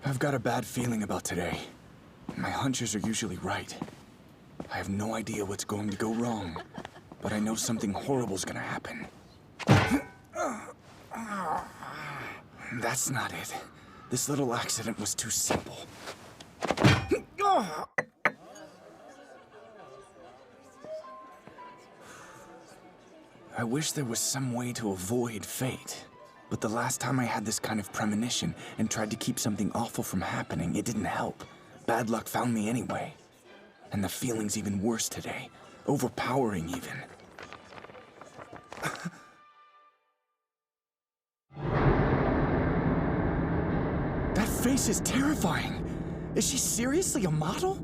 I've got a bad feeling about today. My hunches are usually right. I have no idea what's going to go wrong, but I know something horrible's gonna happen. That's not it. This little accident was too simple. I wish there was some way to avoid fate. But the last time I had this kind of premonition and tried to keep something awful from happening, it didn't help. Bad luck found me anyway. And the feeling's even worse today. Overpowering, even. That face is terrifying. Is she seriously a model?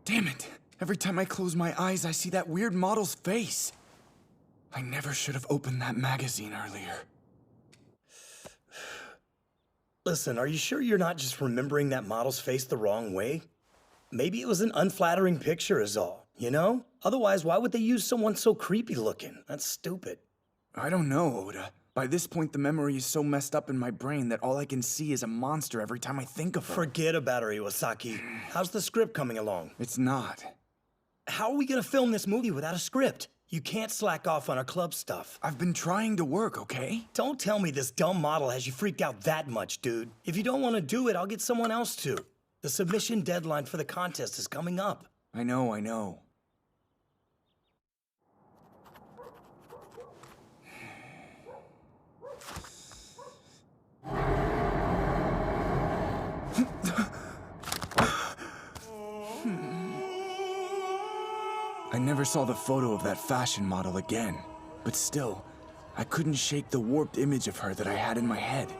Damn it! Every time I close my eyes, I see that weird model's face. I never should have opened that magazine earlier. Listen, are you sure you're not just remembering that model's face the wrong way? Maybe it was an unflattering picture is all, you know? Otherwise, why would they use someone so creepy looking? That's stupid. I don't know, Oda. By this point, the memory is so messed up in my brain that all I can see is a monster every time I think of her. Forget about her, Iwasaki. How's the script coming along? It's not. How are we gonna film this movie without a script? You can't slack off on our club stuff. I've been trying to work, okay? Don't tell me this dumb model has you freaked out that much, dude. If you don't want to do it, I'll get someone else to. The submission deadline for the contest is coming up. I know. I never saw the photo of that fashion model again, but still, I couldn't shake the warped image of her that I had in my head.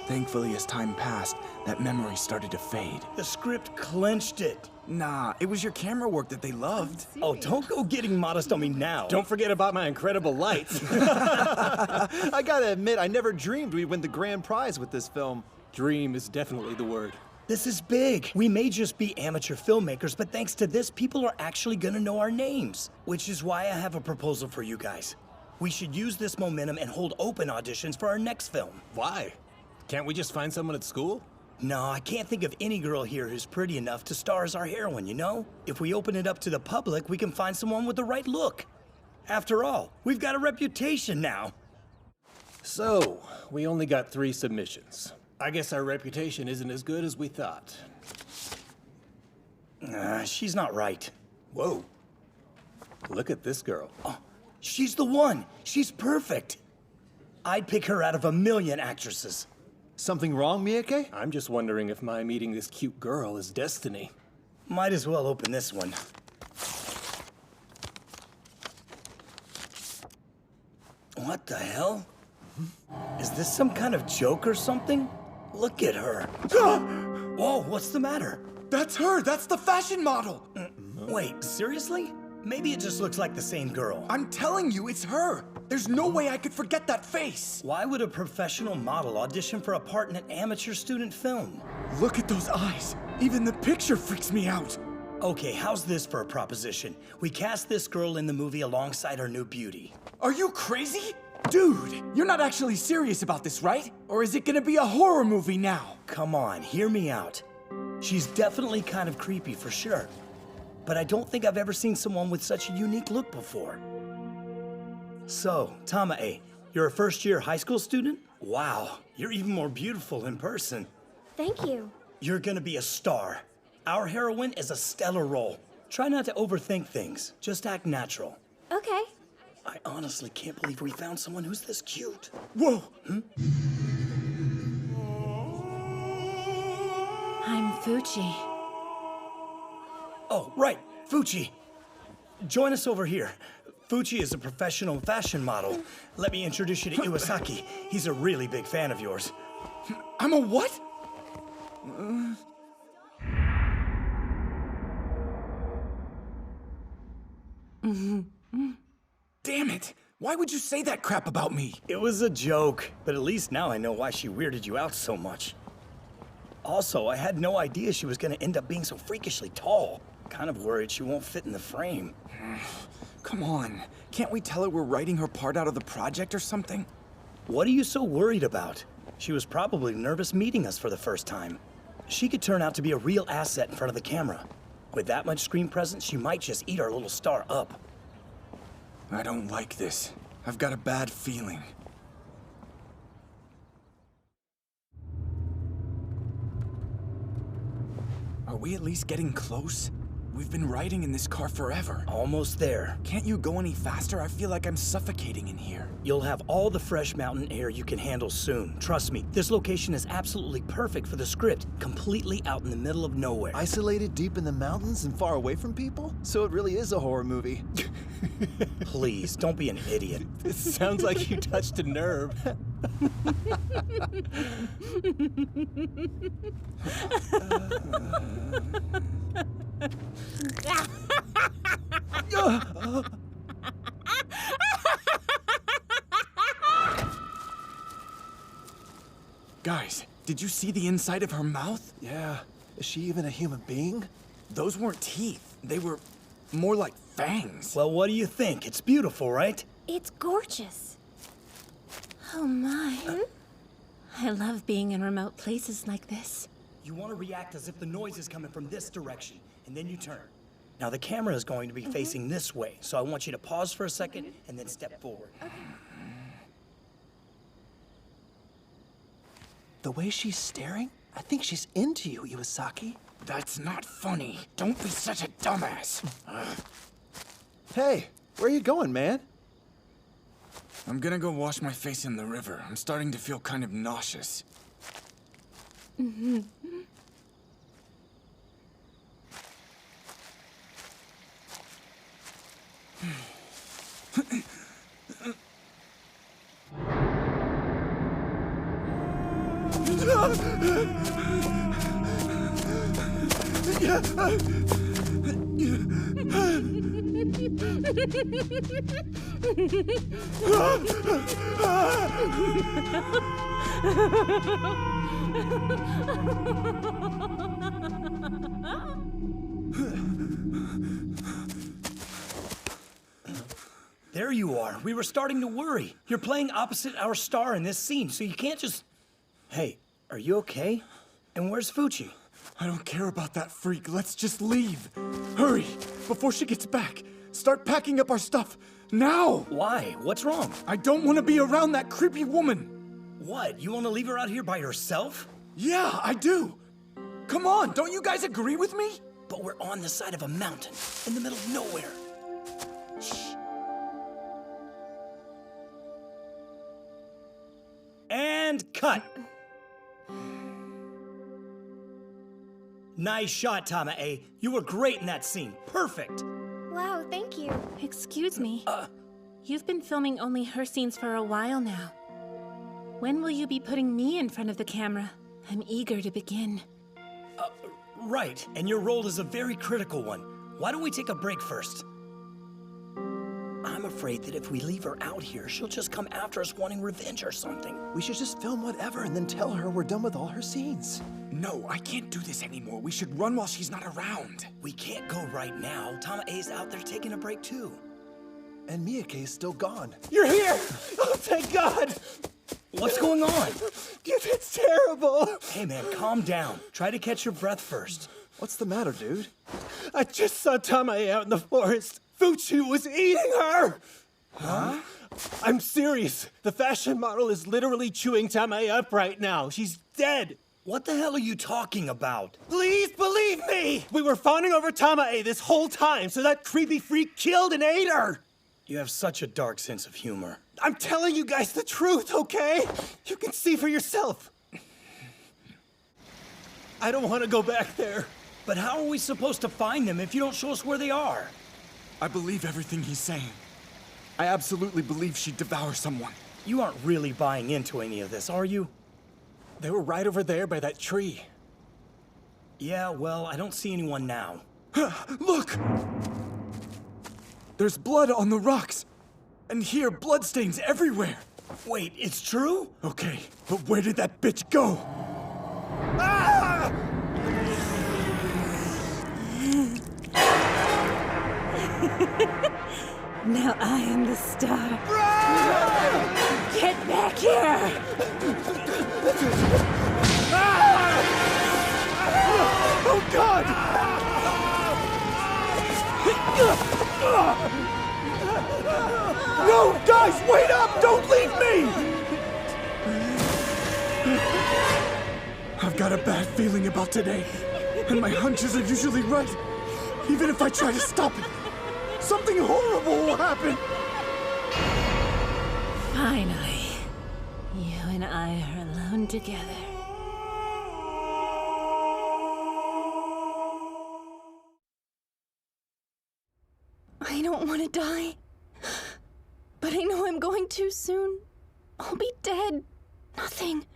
Thankfully, as time passed, that memory started to fade. The script clenched it. Nah, it was your camera work that they loved. Oh, don't go getting modest on me now. Don't forget about my incredible lights. I gotta admit, I never dreamed we'd win the grand prize with this film. Dream is definitely the word. This is big. We may just be amateur filmmakers, but thanks to this, people are actually gonna know our names. Which is why I have a proposal for you guys. We should use this momentum and hold open auditions for our next film. Why? Can't we just find someone at school? No, I can't think of any girl here who's pretty enough to star as our heroine, you know? If we open it up to the public, we can find someone with the right look. After all, we've got a reputation now. So, we only got 3 submissions. I guess our reputation isn't as good as we thought. She's not right. Whoa. Look at this girl. Oh, she's the one. She's perfect. I'd pick her out of a million actresses. Something wrong, Miyake? I'm just wondering if my meeting this cute girl is destiny. Might as well open this one. What What the hell? Is this some kind of joke or something? Look at her. Whoa, what's the matter? That's her! That's the fashion model! Wait, seriously? Maybe it just looks like the same girl. I'm telling you, it's her! There's no way I could forget that face! Why would a professional model audition for a part in an amateur student film? Look at those eyes! Even the picture freaks me out! Okay, how's this for a proposition? We cast this girl in the movie alongside our new beauty. Are you crazy? Dude, you're not actually serious about this, right? Or is it gonna be a horror movie now? Come on, hear me out. She's definitely kind of creepy for sure. But I don't think I've ever seen someone with such a unique look before. So, Tamae, you're a first-year high school student? Wow, you're even more beautiful in person. Thank you. You're gonna be a star. Our heroine is a stellar role. Try not to overthink things. Just act natural. Okay. I honestly can't believe we found someone who's this cute. Whoa! I'm Fuchi. Oh, right, Fuchi. Join us over here. Fuchi is a professional fashion model. Let me introduce you to Iwasaki. He's a really big fan of yours. I'm a what? Damn it! Why would you say that crap about me? It was a joke, but at least now I know why she weirded you out so much. Also, I had no idea she was gonna end up being so freakishly tall. Kind of worried she won't fit in the frame. Come on. Can't we tell her we're writing her part out of the project or something? What are you so worried about? She was probably nervous meeting us for the first time. She could turn out to be a real asset in front of the camera. With that much screen presence, she might just eat our little star up. I don't like this. I've got a bad feeling. Are we at least getting close? We've been riding in this car forever. Almost there. Can't you go any faster? I feel like I'm suffocating in here. You'll have all the fresh mountain air you can handle soon. Trust me, this location is absolutely perfect for the script. Completely out in the middle of nowhere. Isolated deep in the mountains and far away from people? So it really is a horror movie. Please, don't be an idiot. It sounds like you touched a nerve. Guys, did you see the inside of her mouth? Yeah. Is she even a human being? Those weren't teeth. They were more like fangs. Well, what do you think? It's beautiful, right? It's gorgeous. Oh my. I love being in remote places like this. You want to react as if the noise is coming from this direction, and then you turn. Now, the camera is going to be facing this way, so I want you to pause for a second and then step forward. The way she's staring? I think she's into you, Iwasaki. That's not funny. Don't be such a dumbass. Hey, where are you going, man? I'm gonna go wash my face in the river. I'm starting to feel kind of nauseous. There you are. We were starting to worry. You're playing opposite our star in this scene, so you can't just... Hey, are you okay? And where's Fuchi? I don't care about that freak. Let's just leave. Hurry, before she gets back. Start packing up our stuff. Now! Why? What's wrong? I don't want to be around that creepy woman. What? You want to leave her out here by herself? Yeah, I do. Come on, don't you guys agree with me? But we're on the side of a mountain, in the middle of nowhere. Shh. And cut. Nice shot, Tamae. You were great in that scene. Perfect. Wow, thank you. Excuse me. You've been filming only her scenes for a while now. When will you be putting me in front of the camera? I'm eager to begin. Right, and your role is a very critical one. Why don't we take a break first? I'm afraid that if we leave her out here, she'll just come after us wanting revenge or something. We should just film whatever and then tell her we're done with all her scenes. No, I can't do this anymore. We should run while she's not around. We can't go right now. Tama-A's out there taking a break too. And Miyake is still gone. You're here! Oh, thank God! What's going on? It's terrible! Hey man, calm down. Try to catch your breath first. What's the matter, dude? I just saw Tamae out in the forest. Fuchi was eating her! Huh? I'm serious. The fashion model is literally chewing Tamae up right now. She's dead. What the hell are you talking about? Please believe me! We were fawning over Tamae this whole time, so that creepy freak killed and ate her! You have such a dark sense of humor. I'm telling you guys the truth, okay? You can see for yourself. I don't want to go back there. But how are we supposed to find them if you don't show us where they are? I believe everything he's saying. I absolutely believe she'd devour someone. You aren't really buying into any of this, are you? They were right over there by that tree. Yeah, well, I don't see anyone now. Look! There's blood on the rocks. And here, bloodstains everywhere. Wait, it's true? Okay, but where did that bitch go? Ah! Now I am the star. Get back here! Oh, God! No, guys, wait up! Don't leave me! I've got a bad feeling about today, and my hunches are usually right. Even if I try to stop it, something horrible will happen. Finally, you and I are alone together. I don't want to die, but I know I'm going too soon. I'll be dead. Nothing.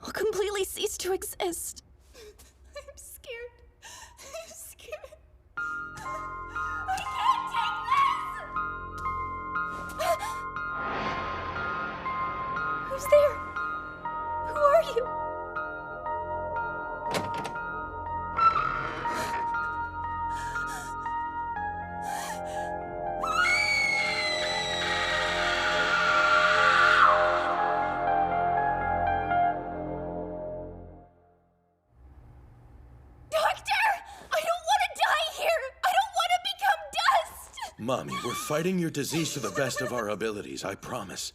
I'll completely cease to exist. I'm scared. I'm scared. I can't take this! Who's there? Who are you? Mommy, we're fighting your disease to the best of our abilities, I promise.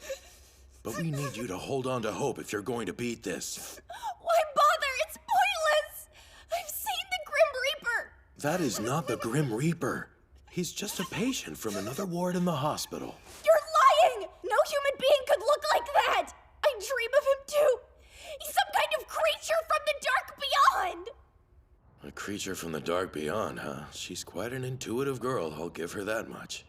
But we need you to hold on to hope if you're going to beat this. Why bother? It's pointless! I've seen the Grim Reaper! That is not the Grim Reaper. He's just a patient from another ward in the hospital. You're lying! No human being could look like that! I dream of him too! He's some kind of creature from the dark beyond! A creature from the dark beyond, huh? She's quite an intuitive girl, I'll give her that much.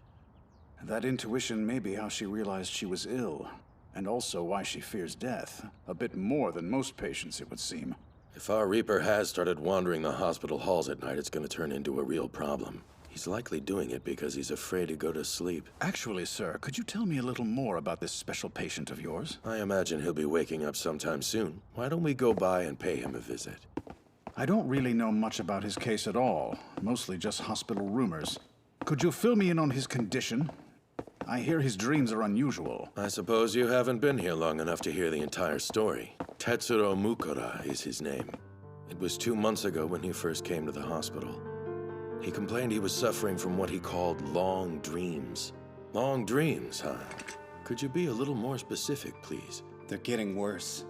That intuition may be how she realized she was ill, and also why she fears death. A bit more than most patients, it would seem. If our Reaper has started wandering the hospital halls at night, it's gonna turn into a real problem. He's likely doing it because he's afraid to go to sleep. Actually, sir, could you tell me a little more about this special patient of yours? I imagine he'll be waking up sometime soon. Why don't we go by and pay him a visit? I don't really know much about his case at all, mostly just hospital rumors. Could you fill me in on his condition? I hear his dreams are unusual. I suppose you haven't been here long enough to hear the entire story. Tetsuro Mukura is his name. It was 2 months ago when he first came to the hospital. He complained he was suffering from what he called long dreams. Long dreams, huh? Could you be a little more specific, please? They're getting worse.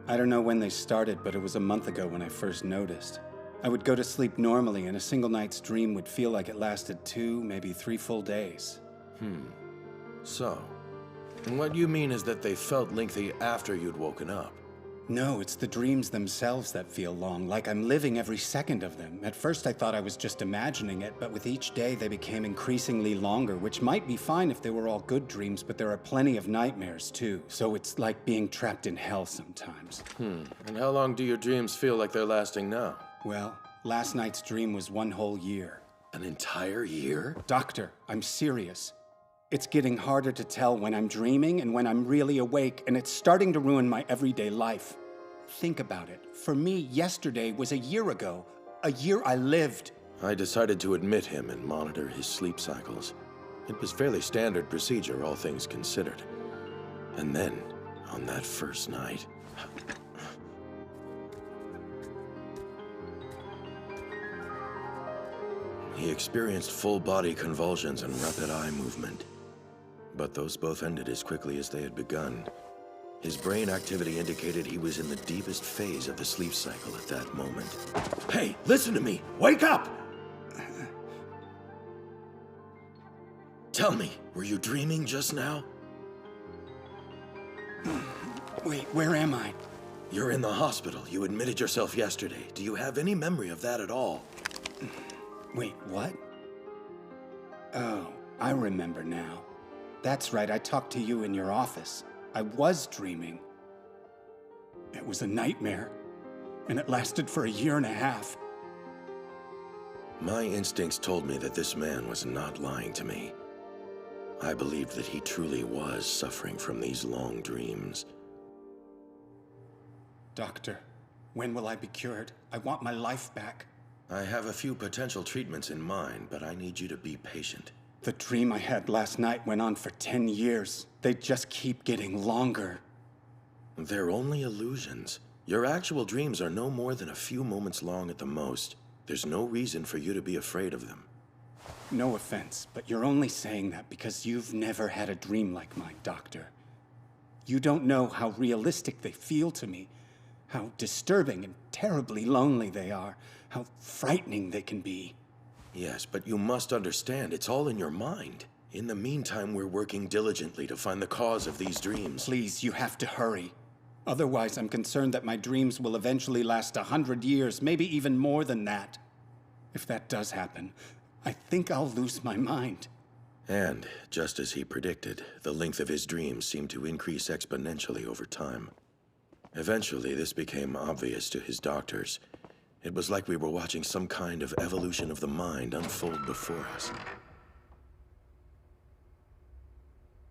I don't know when they started, but it was a month ago when I first noticed. I would go to sleep normally, and a single night's dream would feel like it lasted 2, maybe 3 full days. So, and what you mean is that they felt lengthy after you'd woken up? No, it's the dreams themselves that feel long, like I'm living every second of them. At first I thought I was just imagining it, but with each day they became increasingly longer, which might be fine if they were all good dreams, but there are plenty of nightmares too. So it's like being trapped in hell sometimes. And how long do your dreams feel like they're lasting now? Well, last night's dream was 1 whole year. An entire year? Doctor, I'm serious. It's getting harder to tell when I'm dreaming and when I'm really awake, and it's starting to ruin my everyday life. Think about it. For me, yesterday was a year ago. A year I lived. I decided to admit him and monitor his sleep cycles. It was fairly standard procedure, all things considered. And then, on that first night... he experienced full-body convulsions and rapid eye movement. But those both ended as quickly as they had begun. His brain activity indicated he was in the deepest phase of the sleep cycle at that moment. Hey, listen to me! Wake up! Tell me, were you dreaming just now? Wait, where am I? You're in the hospital. You admitted yourself yesterday. Do you have any memory of that at all? Wait, what? Oh, I remember now. That's right, I talked to you in your office. I was dreaming. It was a nightmare, and it lasted for 1.5 years. My instincts told me that this man was not lying to me. I believed that he truly was suffering from these long dreams. Doctor, when will I be cured? I want my life back. I have a few potential treatments in mind, but I need you to be patient. The dream I had last night went on for 10 years. They just keep getting longer. They're only illusions. Your actual dreams are no more than a few moments long at the most. There's no reason for you to be afraid of them. No offense, but you're only saying that because you've never had a dream like mine, Doctor. You don't know how realistic they feel to me, how disturbing and terribly lonely they are, how frightening they can be. Yes, but you must understand, it's all in your mind. In the meantime, we're working diligently to find the cause of these dreams. Please, you have to hurry. Otherwise, I'm concerned that my dreams will eventually last 100 years, maybe even more than that. If that does happen, I think I'll lose my mind. And, just as he predicted, the length of his dreams seemed to increase exponentially over time. Eventually, this became obvious to his doctors. It was like we were watching some kind of evolution of the mind unfold before us.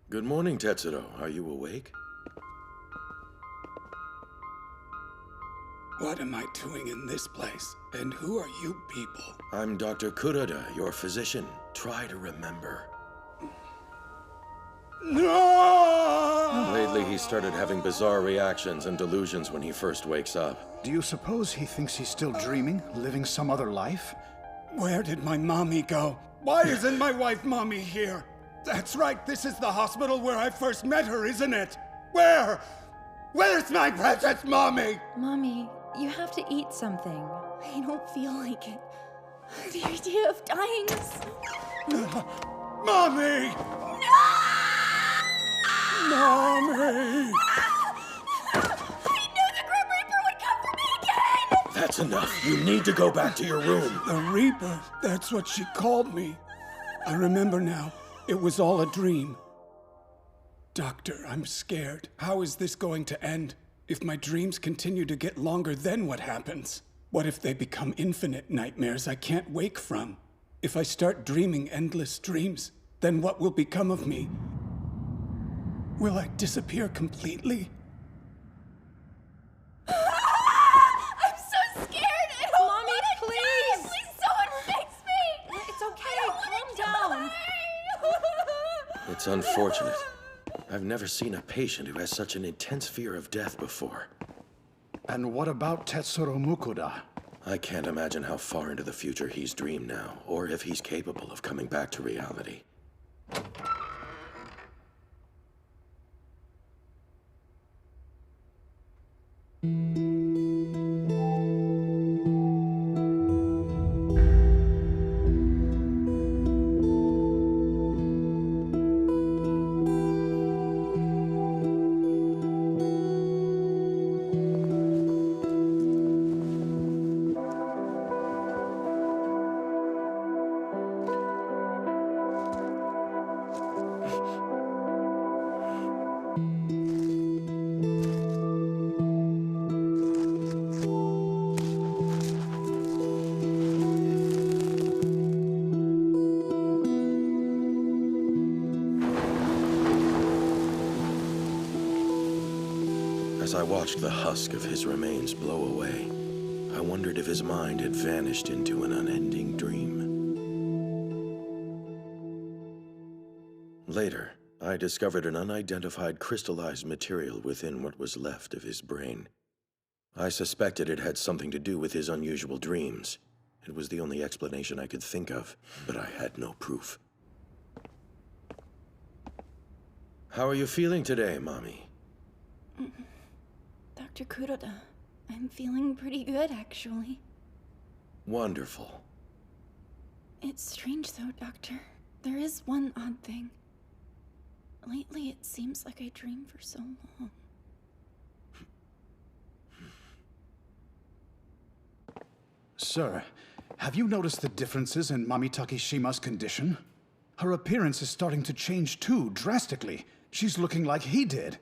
Good morning, Tetsuro. Are you awake? What am I doing in this place? And who are you people? I'm Dr. Kuroda, your physician. Try to remember. No! Lately, he started having bizarre reactions and delusions when he first wakes up. Do you suppose he thinks he's still dreaming, living some other life? Where did my mommy go? Why isn't my wife Mommy here? That's right, this is the hospital where I first met her, isn't it? Where? Where's my precious Mommy? Mommy, you have to eat something. I don't feel like it. The idea of dying is... Mommy! Mommy! I knew the Grim Reaper would come for me again! That's enough. You need to go back to your room. The Reaper, that's what she called me. I remember now. It was all a dream. Doctor, I'm scared. How is this going to end? If my dreams continue to get longer, then what happens? What if they become infinite nightmares I can't wake from? If I start dreaming endless dreams, then what will become of me? Will I disappear completely? I'm so scared! I don't Mommy, wanna please! die. Please, someone fix me! It's okay, I don't calm wanna down. die. It's unfortunate. I've never seen a patient who has such an intense fear of death before. And what about Tetsuro Mukoda? I can't imagine how far into the future he's dreamed now, or if he's capable of coming back to reality. As I watched the husk of his remains blow away, I wondered if his mind had vanished into an unending dream. Later, I discovered an unidentified crystallized material within what was left of his brain. I suspected it had something to do with his unusual dreams. It was the only explanation I could think of, but I had no proof. How are you feeling today, Mommy? Dr. Kuroda, I'm feeling pretty good, actually. Wonderful. It's strange, though, Doctor. There is one odd thing. Lately, it seems like I dream for so long. Sir, have you noticed the differences in Mami Takeshima's condition? Her appearance is starting to change too, drastically. She's looking like he did.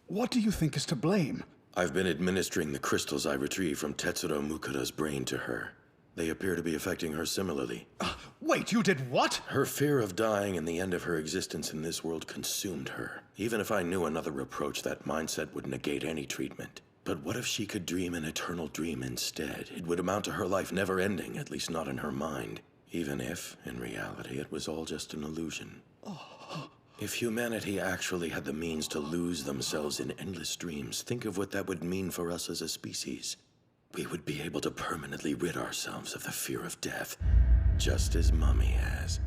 What do you think is to blame? I've been administering the crystals I retrieved from Tetsuro Mukura's brain to her. They appear to be affecting her similarly. Wait, you did what? Her fear of dying and the end of her existence in this world consumed her. Even if I knew another approach, that mindset would negate any treatment. But what if she could dream an eternal dream instead? It would amount to her life never ending, at least not in her mind. Even if, in reality, it was all just an illusion. If humanity actually had the means to lose themselves in endless dreams, think of what that would mean for us as a species. We would be able to permanently rid ourselves of the fear of death, just as Mummy has.